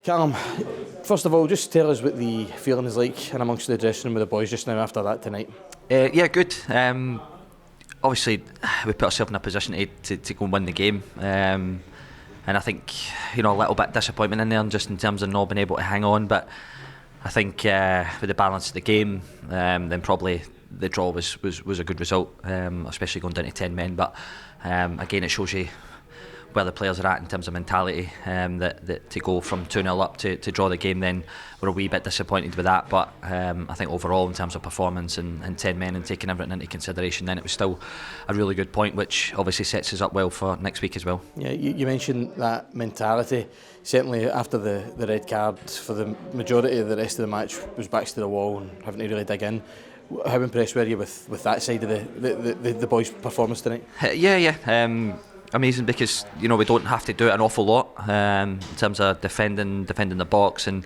Callum, first of all, just tell us what the feeling is like in amongst the dressing room with the boys just now after that tonight. Yeah, good. Obviously, we put ourselves in a position to go and win the game. And I think, a little bit of disappointment in there just in terms of not being able to hang on. But I think with the balance of the game, then probably the draw was a good result, especially going down to 10 men. But again, it shows you where the players are at in terms of mentality, that to go from 2-0 up to draw the game, then we're a wee bit disappointed with that. But I think overall, in terms of performance and 10 men and taking everything into consideration, then it was still a really good point, which obviously sets us up well for next week as well. Yeah, you mentioned that mentality. Certainly after the red card, for the majority of the rest of the match was backs to the wall and having to really dig in. How impressed were you with that side of the boys' performance tonight? Yeah. Amazing, because we don't have to do it an awful lot in terms of defending the box and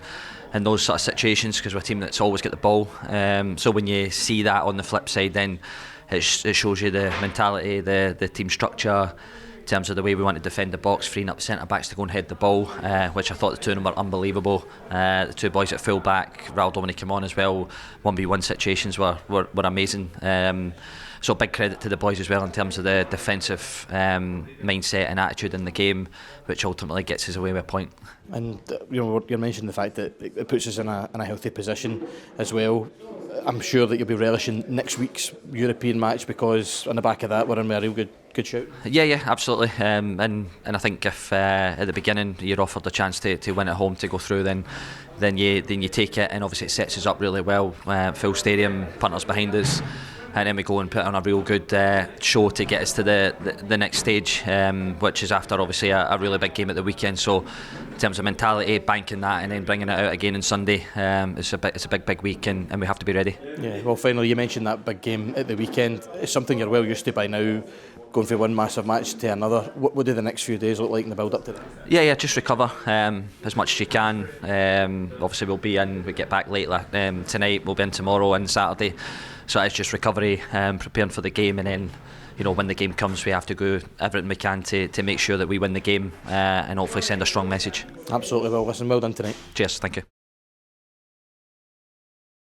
those sort of situations, because we're a team that's always got the ball. So when you see that on the flip side, then it shows you the mentality, the team structure, in terms of the way we want to defend the box, freeing up centre backs to go and head the ball, which I thought the two of them were unbelievable. The two boys at full back, Raldo when he came on as well, 1v1 situations were amazing. So big credit to the boys as well in terms of the defensive mindset and attitude in the game, which ultimately gets us away with a point. And you mentioned the fact that it puts us in a healthy position as well. I'm sure that you'll be relishing next week's European match, because on the back of that we're in with a real good shout. Yeah, absolutely. And I think if at the beginning you're offered the chance to win at home to go through, then you take it, and obviously it sets us up really well. Full stadium, punters behind us. And then we go and put on a real good show to get us to the next stage, which is after obviously a really big game at the weekend. So in terms of mentality, banking that and then bringing it out again on Sunday, it's a big week, and we have to be ready. Yeah, well, finally, you mentioned that big game at the weekend. It's something you're well used to by now, going from one massive match to another. What do the next few days look like in the build up to that? Yeah, just recover as much as you can. Obviously we get back late tonight, we'll be in tomorrow and Saturday. So it's just recovery, preparing for the game, and then when the game comes, we have to do everything we can to make sure that we win the game and hopefully send a strong message. Absolutely. Well done tonight. Cheers, thank you.